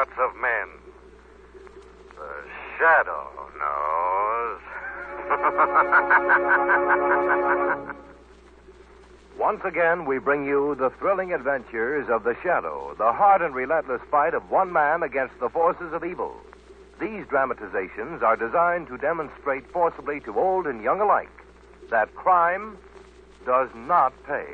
hearts of men. The shadow knows. Once again, we bring you the thrilling adventures of the Shadow, the hard and relentless fight of one man against the forces of evil. These dramatizations are designed to demonstrate forcibly to old and young alike that crime does not pay.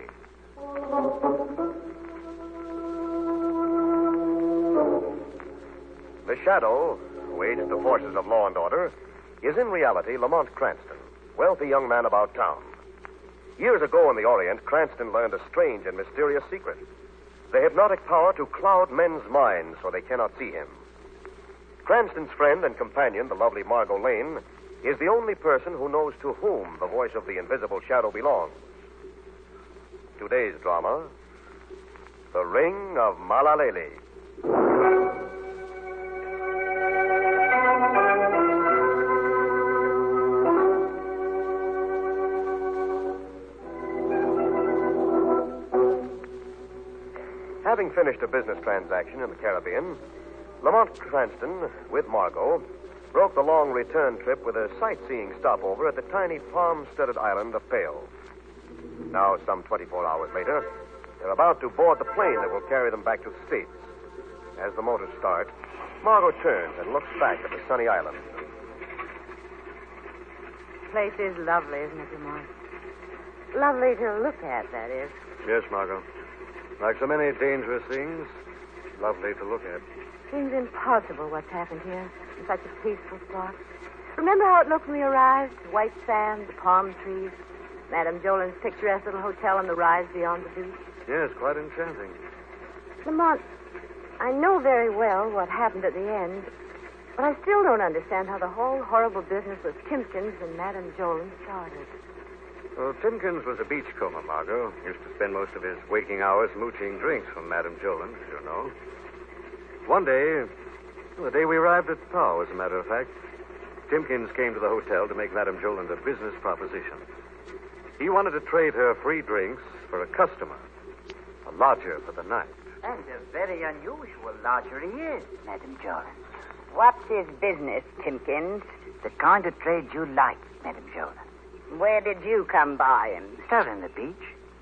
The Shadow, who aids the forces of law and order, is in reality Lamont Cranston, wealthy young man about town. Years ago in the Orient, Cranston learned a strange and mysterious secret. The hypnotic power to cloud men's minds so they cannot see him. Cranston's friend and companion, the lovely Margot Lane, is the only person who knows to whom the voice of the invisible shadow belongs. Today's drama, The Ring of Mahlayalee. Having finished a business transaction in the Caribbean, Lamont Cranston, with Margot, broke the long return trip with a sightseeing stopover at the tiny palm-studded island of Pale. Now, some 24 hours later, they're about to board the plane that will carry them back to the States. As the motor starts, Margot turns and looks back at the sunny island. The place is lovely, isn't it, Lamont? Lovely to look at, that is. Yes, Margot. Like so many dangerous things, lovely to look at. Seems impossible what's happened here in such a peaceful spot. Remember how it looked when we arrived? White sand, the palm trees, Madame Jolin's picturesque little hotel on the rise beyond the beach. Yes, quite enchanting. Lamont, I know very well what happened at the end, but I still don't understand how the whole horrible business with Timkins and Madame Jolin started. Well, Timkins was a beachcomber, Margot. Used to spend most of his waking hours mooching drinks from Madame Jolin, as you know. One day, the day we arrived at Pau, as a matter of fact, Timkins came to the hotel to make Madame Jolin a business proposition. He wanted to trade her free drinks for a customer, a lodger for the night. And a very unusual lodger he is, Madame Jolin. What's his business, Timkins? The kind of trade you like, Madame Jolin. Where did you come by him? Started on the beach.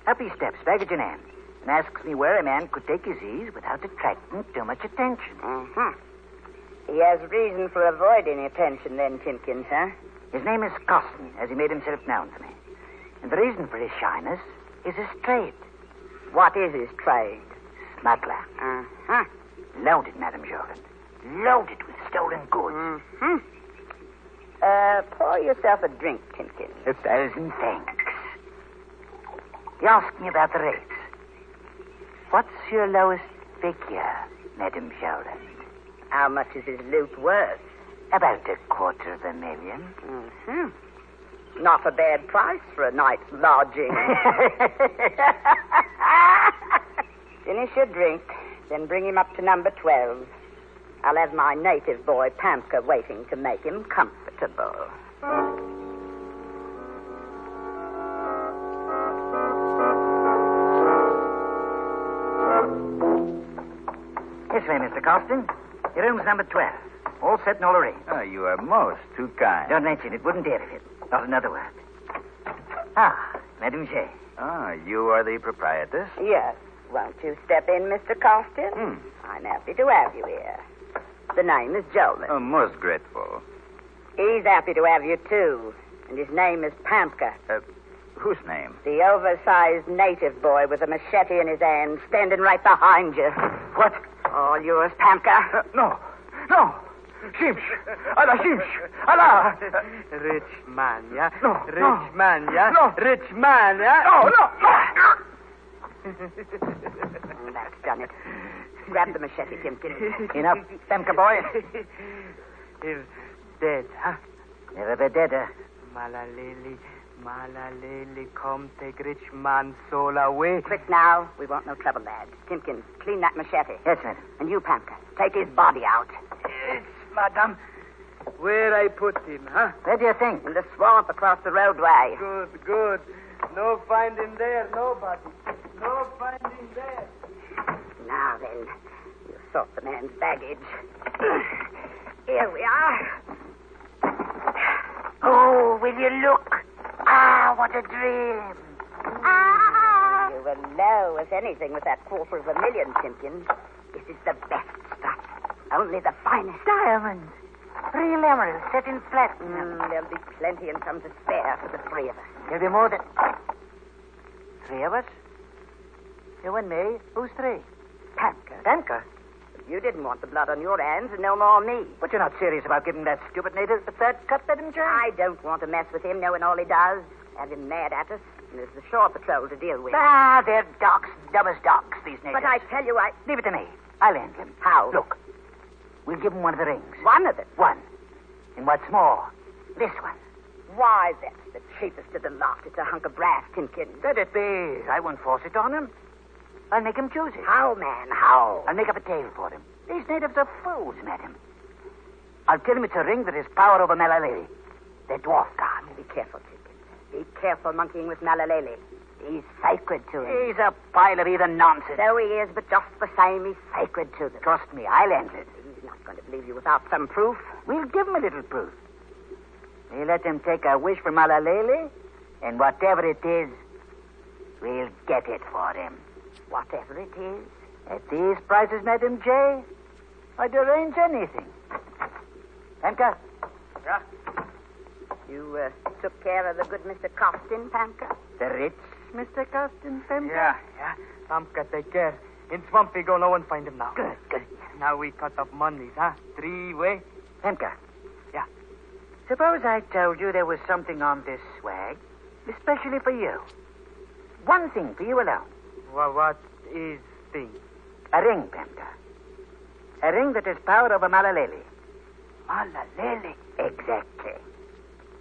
Up he steps, baggage in hand, and asks me where a man could take his ease without attracting too much attention. Uh-huh. He has reason for avoiding attention then, Timkins, huh? His name is Costin, as he made himself known to me. And the reason for his shyness is his trade. What is his trade? Smuggler. Uh-huh. Loaded, Madame Jolin. Loaded with stolen goods. Mm-hmm. Pour yourself a drink, Timkins. 1,000 thanks. You asked me about the rates. What's your lowest figure, Madame Jolin? How much is his loot worth? About $250,000. Mm-hmm. Not a bad price for a night's lodging. Finish your drink, then bring him up to number 12. I'll have my native boy, Pamka, waiting to make him comfortable. This way, Mr. Costin. Your room's number 12. All set and all arranged. Oh, you are most too kind. Don't mention it. Wouldn't dare if it. Not another word. Ah, Madame J. Ah, you are the proprietress? Yes. Won't you step in, Mr. Costin? I'm happy to have you here. The name is Jolin. Oh, most grateful. He's happy to have you, too. And his name is Pamka. Whose name? The oversized native boy with a machete in his hand, standing right behind you. What? All yours, Pamka. No. Shimsh. Allah, Shimsh. Allah. Rich man, yeah? No. Rich man, yeah? No. Rich man, yeah? No. That's done it. Grab the machete, Timkins. Enough, Pamka boy. He's dead, huh? Never be deader. Mahlayalee, come take rich man's soul away. Quick now. We want no trouble, lad. Timkins, clean that machete. Yes, madam. And you, Pamka, take his body out. Yes, madam. Where I put him, huh? Where do you think? In the swamp across the roadway. Good. No find him there, nobody. No find him there. Now then, you off the man's baggage. Here we are. Oh, will you look? Ah, what a dream. Ah! You were low as anything with that $250,000, Simpkins. This is the best stuff. Only the finest. Diamonds. Real emeralds set in platinum. There'll be plenty and some to spare for the three of us. There'll be more than... 3 of us? You and me? Who's 3? Panker. Panker? You didn't want the blood on your hands, and no more me. But you're not serious about giving that stupid native the third cut, Madam Jane? I don't want to mess with him, knowing all he does. Have him mad at us. And there's the shore patrol to deal with. Ah, they're docs, dumb as docs, these natives. But I tell you, Leave it to me. I'll handle him. How? Look, we'll give him one of the rings. One of them? One. And what's more, this one. Why, that's the cheapest of the lot. It's a hunk of brass, Timkins. Let it be. I won't force it on him. I'll make him choose it. How, man? How? I'll make up a tale for him. These natives are fools, madam. I'll tell him it's a ring that has power over mahlayalee, the dwarf god. Be careful, Timkins. Be careful monkeying with mahlayalee. He's sacred to him. He's a pile of either nonsense. So he is, but just the same, he's sacred to them. Trust me, I'll handle it. He's not going to believe you without some proof. We'll give him a little proof. We'll let him take a wish from mahlayalee, and whatever it is, we'll get it for him. Whatever it is. At these prices, Madam J, I'd arrange anything. Panker? Yeah? You took care of the good Mr. Costin, Panker? The rich Mr. Costin, Panker? Yeah. Pamka, take care. In Swampy go, no one find him now. Good. Now we cut up monies, huh? 3-way. Panker. Yeah. Suppose I told you there was something on this swag, especially for you. One thing for you alone. What is thing? A ring, Panker. A ring that has power over mahlayalee. Mahlayalee? Exactly.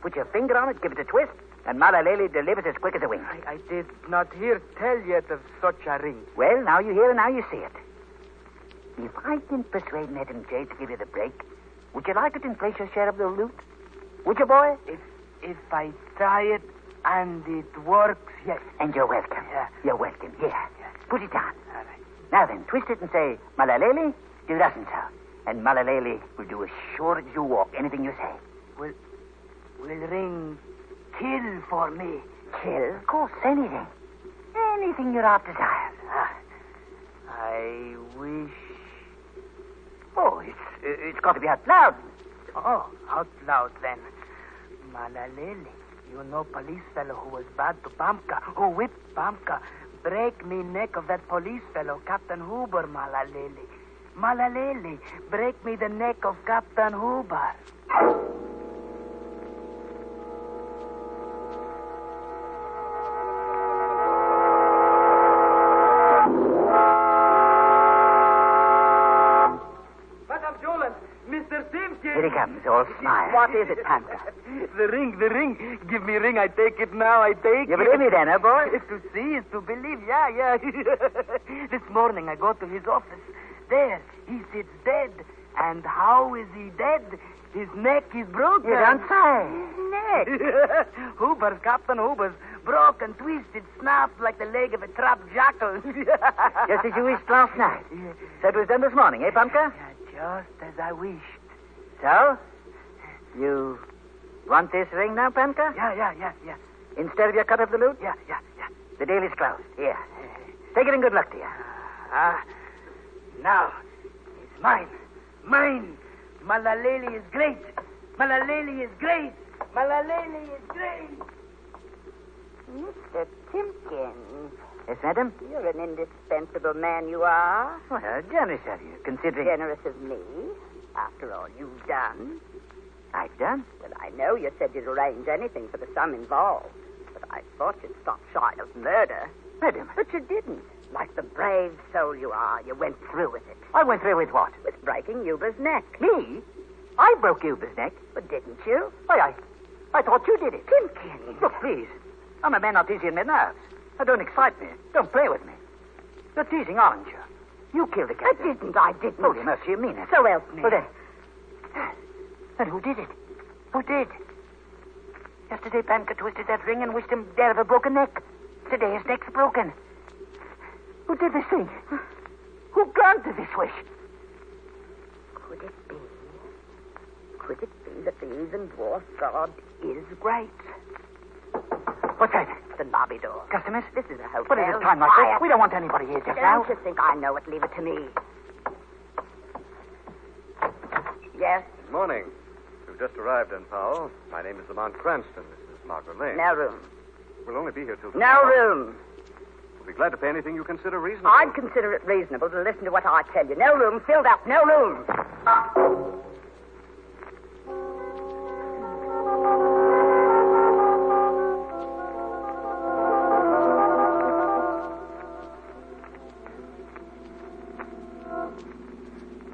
Put your finger on it, give it a twist, and mahlayalee delivers as quick as a wink. I did not hear tell yet of such a ring. Well, now you hear and now you see it. If I can persuade Madam J to give you the break, would you like it and place your share of the loot? Would you, boy? If I try it and it works, yes. And you're welcome. Yeah. You're welcome. Here. Put it on. All right. Now then, twist it and say, mahlayalee, do doesn't so. And mahlayalee will do as sure as you walk anything you say. Will ring kill for me? Kill? Of course, anything. Anything your heart desires. I wish... Oh, it's got to be out loud. Oh, out loud then. Mahlayalee, you know police fellow who was bad to Pamka, who whipped Pamka. Break me neck of that police fellow, Captain Huber, Mahlayalee. Mahlayalee, break me the neck of Captain Huber. Madam Jolan, Mr. Simpkins. Here he comes, all smile. What is it, Panker? The ring. Give me ring. I take it now. I take You it. believe me then, eh, boy? To see is to believe. Yeah. This morning I go to his office. There, he sits dead. And how is he dead? His neck is broken. You don't say. Neck? Huber's, Captain Huber's, broken, twisted, snapped like the leg of a trapped jackal. Just as you wished last night. So it was done this morning, eh, Pamka? Yeah, just as I wished. So? You want this ring now, Pamka? Yeah. Instead of your cut of the loot? Yeah. The deal is closed. Here. Take it and good luck to you. Now, it's mine. Mine. Mahlayalee is great. Mahlayalee is great. Mahlayalee is great. Mr. Timkins, Yes, madam? you're an indispensable man, you are. Well, generous of you, considering... Generous of me, after all you've done. I've done? Well, I know you said you'd arrange anything for the sum involved, but I thought you'd stop shy of murder. Madam? But you didn't. Like the brave soul you are, you went through with it. I went through with what? With breaking Yuba's neck. Me? I broke Yuba's neck. But didn't you? I thought you did it. Timkins. Look, please. I'm a man not easy in my nerves. Now, don't excite me. Don't play with me. You're teasing, aren't you? You killed the captain. I didn't. Holy mercy, you mean it. So help me. Well, then who did it? Who did? Yesterday, Panka twisted that ring and wished him dead of a broken neck. Today, his neck's broken. Who did this thing? Who granted this wish? Could it be? Could it be that the even dwarf god is great? What's that? The lobby door. Customers? This is a hotel. But it is time like Quiet. this. We don't want anybody here just now. Don't you think I know it? Leave it to me. Yes? Morning. We've just arrived in Powell. My name is Lamont Cranston. This is mahlayalee. No room. We'll only be here till No tomorrow. room. We'll be glad to pay anything you consider reasonable. I'd consider it reasonable to listen to what I tell you. No room. Filled up. No room.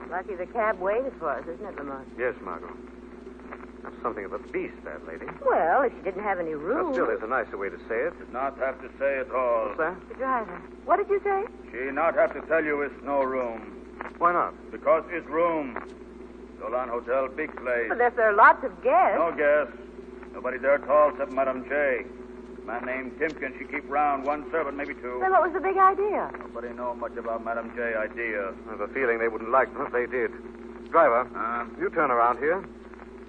Lucky the cab waited for us, isn't it, Lamont? Yes, Margot. That's something of a beast, that lady. Well, if she didn't have any room. But still, there's a nicer way to say it. Did not have to say it all. What's that? The driver. What did you say? She not have to tell you it's no room. Why not? Because it's room. Dolan Hotel, big place. But if there are lots of guests. No guess. Nobody there at all except Madame J. Man named Timken, she keep round one servant, maybe two. Then what was the big idea? Nobody know much about Madame J. idea. I have a feeling they wouldn't like them if they did. Driver, you turn around here.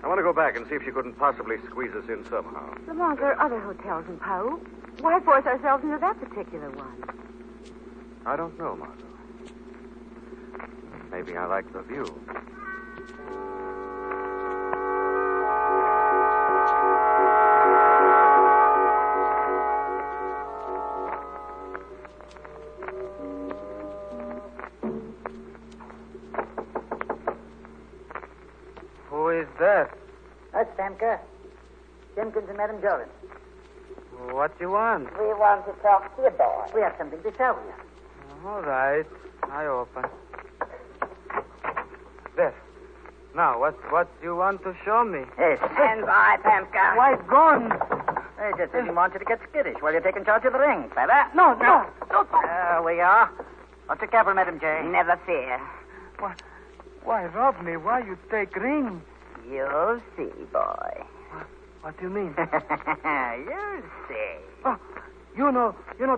I want to go back and see if she couldn't possibly squeeze us in somehow. Lamont, there are other hotels in Pau. Why force ourselves into that particular one? I don't know, Margot. Maybe I like the view. Who is that? That's Pamka. Jenkins and Madame Joran. What you want? We want to talk to you, boy. We have something to show you. All right. I open. There. Now, what you want to show me? Yes. Stand by, Pamka. Why, gone? They just didn't want you to get skittish while you're taking charge of the ring, clever? No. There we are. What's your capital, Madame J? Never fear. Why rob me? Why you take ring? You'll see, boy. What do you mean? You'll see. Oh, you know,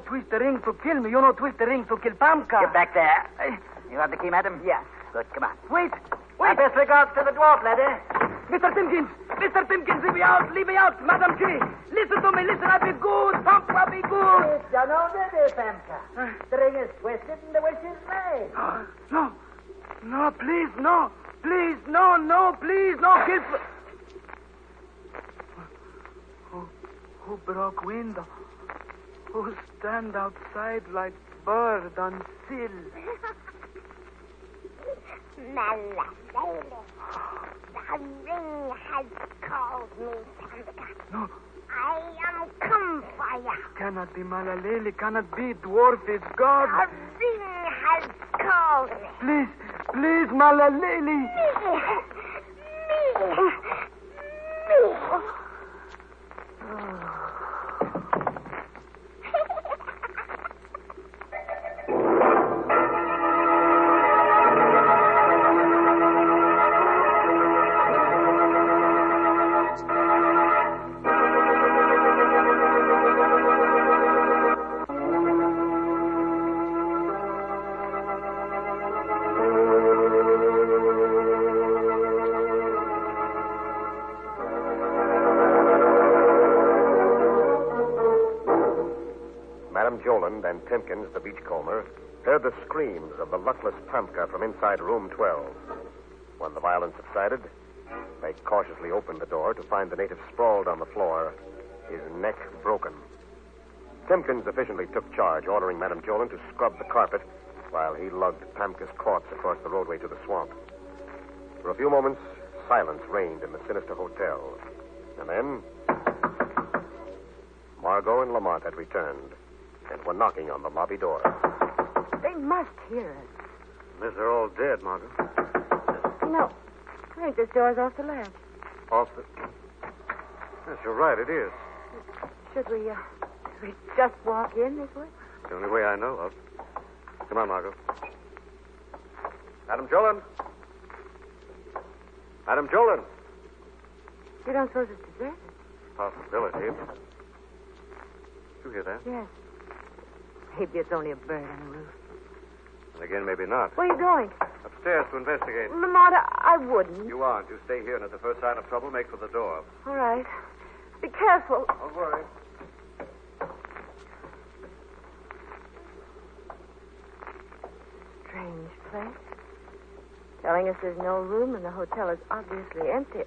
twist the ring to kill me. You know, twist the ring to kill Pamka. Get back there. You have the key, madam? Yes. Good, come on. Wait. My best regards to the dwarf, lady. Mr. Timkins, leave me out. Madam G, listen to me, I'll be good. Pamka, be good. It's done already, Pamka. The ring is twisted and the wish is made. No, please, no. Please, no, please, no. Kill. Who broke window? Who stand outside like bird on sill? Mahlayalee. The ring has called me, Pamka. No. I am come for you. Cannot be mahlayalee, cannot be. Dwarf is God. The ring has called me. Please, mahlayalee. Me. Madame Joland and Timkins, the beachcomber, heard the screams of the luckless Pamka from inside room 12. When the violence subsided, they cautiously opened the door to find the native sprawled on the floor, his neck broken. Timkins efficiently took charge, ordering Madame Joland to scrub the carpet while he lugged Pamka's corpse across the roadway to the swamp. For a few moments, silence reigned in the sinister hotel. And then, Margot and Lamont had returned and were knocking on the lobby door. They must hear us. Unless they're all dead, Margot. No. I think this door's off the ledge. Off the... Yes, you're right, it is. Should we just walk in this way? The only way I know of. Come on, Margot. Madame Joland. Madame Joland. You don't suppose it's deserted? Possibility. You hear that? Yes. Maybe it's only a bird on the roof. And again, maybe not. Where are you going? Upstairs to investigate. Lamont, I wouldn't. You aren't. You stay here, and at the first sign of trouble, make for the door. All right. Be careful. Don't worry. Strange place. Telling us there's no room, and the hotel is obviously empty.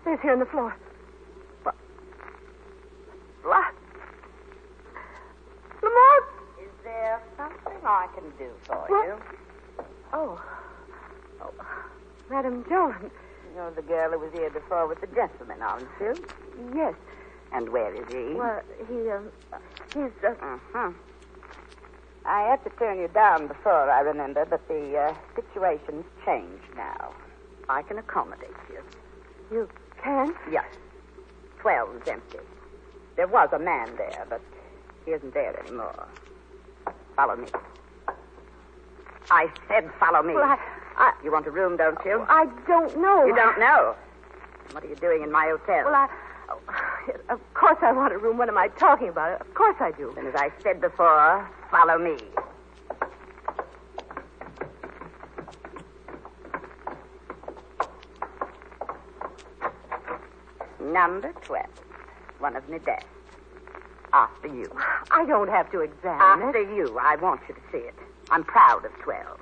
There's here on the floor. What? Lamont! Is there something I can do for What? you? Oh, Madam Jones. You're the girl who was here before with the gentleman, aren't you? Yes. And where is he? Well, he's. I had to turn you down before, I remember, but the situation's changed now. I can accommodate you. You can? Yes. 12's empty. There was a man there, but he isn't there anymore. Follow me. I said follow me. Well, You want a room, don't you? I don't know. You don't know? What are you doing in my hotel? Well, of course I want a room. What am I talking about? Of course I do. Then, as I said before, follow me. Number 12. One of my best. After you. I don't have to examine After you. I want you to see it. I'm proud of 12.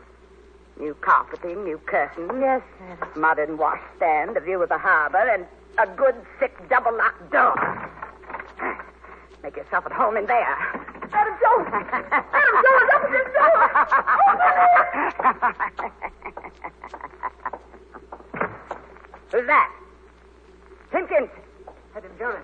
New carpeting, new curtains. Yes, madam. Modern washstand, a view of the harbor, and a good, thick, double-locked door. Make yourself at home in there. Madam Jones! Madam Jones, open this door! Who's that? Simpkins! Madam Jones.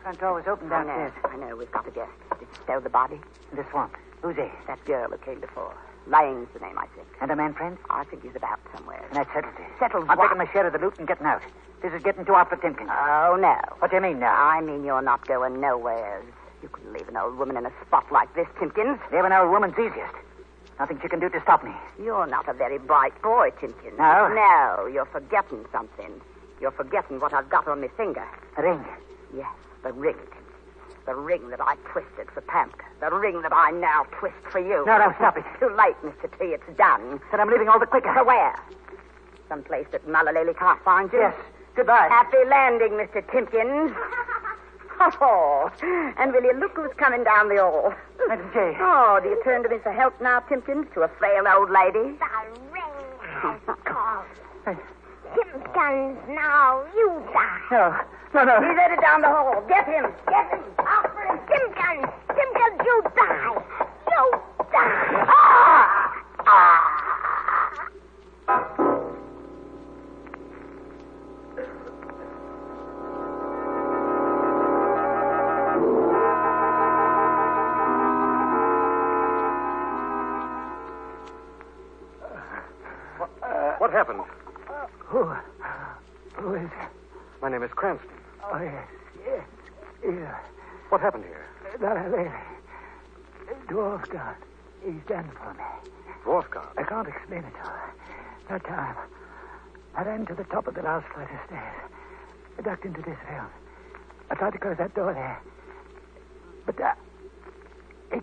Front door was open downstairs. I know. We've got a guest. Did you stow the body? In the swamp. Who's he? That girl who came before. Lane's the name, I think. And a man friend? I think he's about somewhere. And that settles it. Settles I'm what? taking my share of the loot and getting out. This is getting too hot for Timkins. Oh, no. What do you mean now? I mean you're not going nowheres. You couldn't leave an old woman in a spot like this, Timkins. Leaving our woman's easiest. Nothing she can do to stop me. You're not a very bright boy, Timkins. No? No, you're forgetting something. You're forgetting what I've got on my finger. A ring. Yes, the ring, Timkins. The ring that I twisted for Pamka. The ring that I now twist for you. No, stop it. Too late, Mr. T. It's done. Then I'm leaving all the quicker. To where? Someplace that mahlayalee can't find you? Yes. Goodbye. Happy landing, Mr. Timkins. Oh, and will you look who's coming down the hall? Madam J. Oh, do you turn to me for help now, Timkins? To a frail old lady? The ring has called. Simpkins, now you die. No. He's headed down the hall. Get him. Get him. Out for him. Simpkins, you die. You die. What happened? Who is it? My name is Cranston. Oh, yes. Here. What happened here? Mahlayalee. Dwarf God. He's done for me. Dwarf God. I can't explain it to her. No time. I ran to the top of the last flight of stairs. I ducked into this room. I tried to close that door there. But,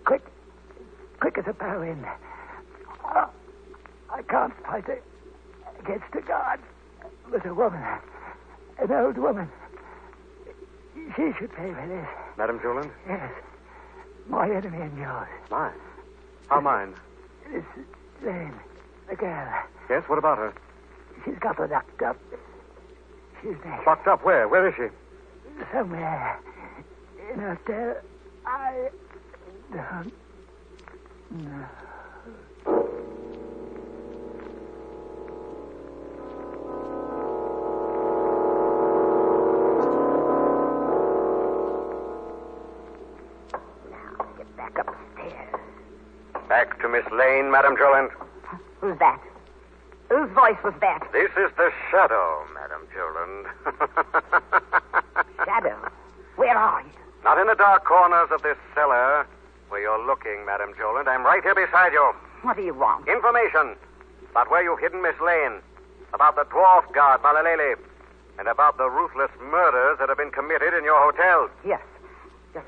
quick as a bow in. Oh, I can't fight it against a god. But a woman. An old woman. She should pay for this. Madam Joland? Yes. My enemy and yours. Mine? How mine? This Lane, the girl. Yes, what about her? She's got her locked up. She's dead. Locked up where? Where is she? Somewhere. In a hotel. I don't know. Back to Miss Lane, Madam Joland. Who's that? Whose voice was that? This is the Shadow, Madam Joland. Shadow? Where are you? Not in the dark corners of this cellar where you're looking, Madam Joland. I'm right here beside you. What do you want? Information about where you've hidden Miss Lane, about the dwarf guard, Mahlayalee, and about the ruthless murders that have been committed in your hotel. Yes,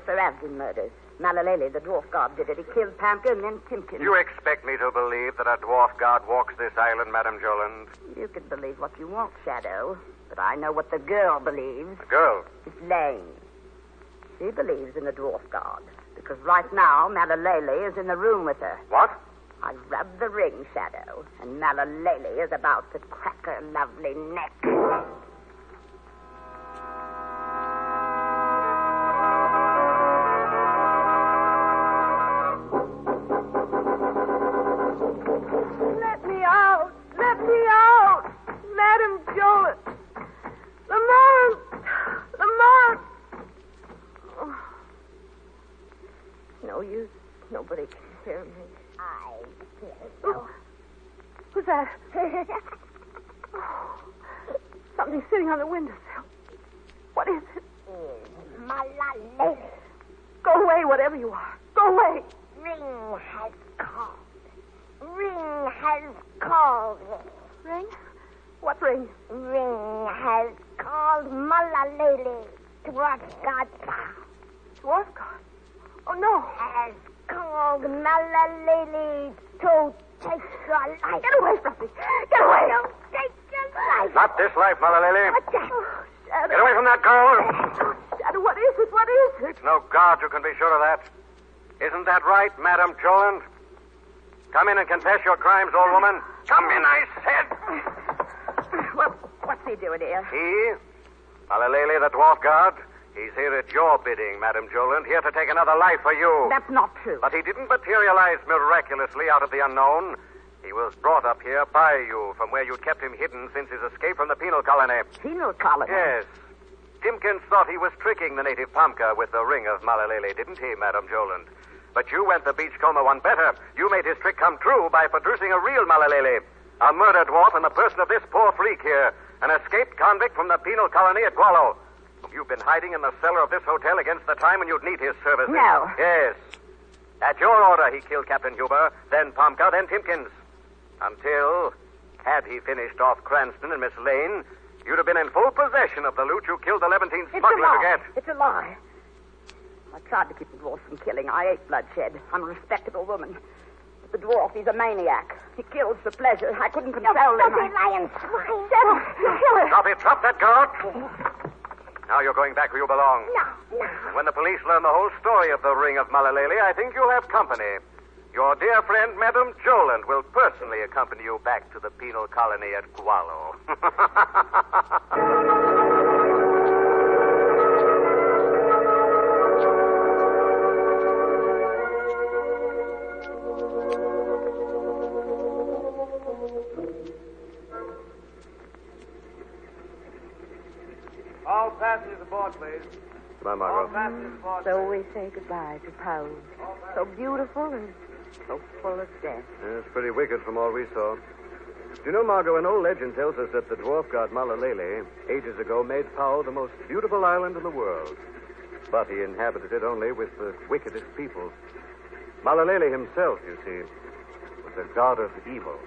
there have been murders. Mahlayalee, the dwarf god, did it. He killed Pamka and then Timkins. You expect me to believe that a dwarf god walks this island, Madam Joland? You can believe what you want, Shadow. But I know what the girl believes. The girl? It's Lane. She believes in the dwarf god. Because right now, Mahlayalee is in the room with her. What? I rubbed the ring, Shadow, and Mahlayalee is about to crack her lovely neck. Let me out! Let me out! Madam Jolan! Lamont! Lamont! Oh. No use. Nobody can hear me. I hear Oh. Who's that? Oh. Something's sitting on the windowsill. What is it? Mahlayalee. Go away, whatever you are. Go away. Ring has called. Ring has called. Ring? What ring? Ring has called Mahlayalee, dwarf god. Dwarf god. Oh, no. Has called Mahlayalee to take your life. Get away from me. Get away. To take your life. Not this life, Mahlayalee. What's that? Oh, Shadow. Get away from that girl. Shadow, what is it? What is it? It's no god, you can be sure of that. Isn't that right, Madam Joland? Come in and confess your crimes, old woman. Come in, I said. Well, what's he doing here? He, Mahlayalee, the dwarf god, he's here at your bidding, Madam Joland, here to take another life for you. That's not true. But he didn't materialize miraculously out of the unknown. He was brought up here by you from where you'd kept him hidden since his escape from the penal colony. Penal colony? Yes. Timkins thought he was tricking the native Pamka with the ring of Mahlayalee, didn't he, Madam Joland? But you went the beachcomber one better. You made his trick come true by producing a real Mahlayalee, a murder dwarf in the person of this poor freak here, an escaped convict from the penal colony at Gualo. You've been hiding in the cellar of this hotel against the time when you'd need his services. No. Yes. At your order, he killed Captain Huber, then Pamka, then Timkins. Until, had he finished off Cranston and Miss Lane, you'd have been in full possession of the loot you killed the Levantine smuggler to get. It's a lie. I tried to keep the dwarf from killing. I ate bloodshed. I'm a respectable woman. But the dwarf, he's a maniac. He kills for pleasure. I couldn't control him. Don't be lying, swine. Settle. You kill her. Drop it. Drop that guard. Now you're going back where you belong. No. And when the police learn the whole story of the ring of Mahlayalee, I think you'll have company. Your dear friend, Madam Joland, will personally accompany you back to the penal colony at Gualo. All passengers aboard, please. Come on, All Margot. passengers aboard. So we say goodbye to Paul. So beautiful and so full of death. It's pretty wicked from all we saw. Do you know, Margot, an old legend tells us that the dwarf god Mahlayalee, ages ago, made Pau the most beautiful island in the world. But he inhabited it only with the wickedest people. Mahlayalee himself, you see, was a god of evil.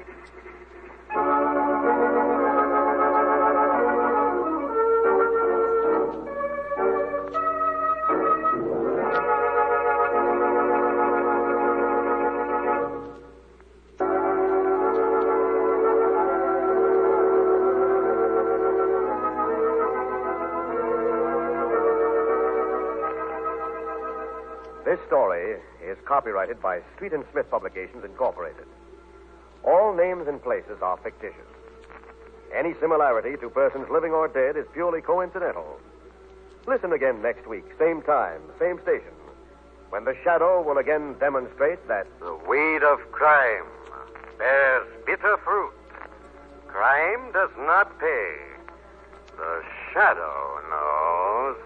This story is copyrighted by Street and Smith Publications, Incorporated. All names and places are fictitious. Any similarity to persons living or dead is purely coincidental. Listen again next week, same time, same station, when the Shadow will again demonstrate that The weed of crime bears bitter fruit. Crime does not pay. The Shadow knows.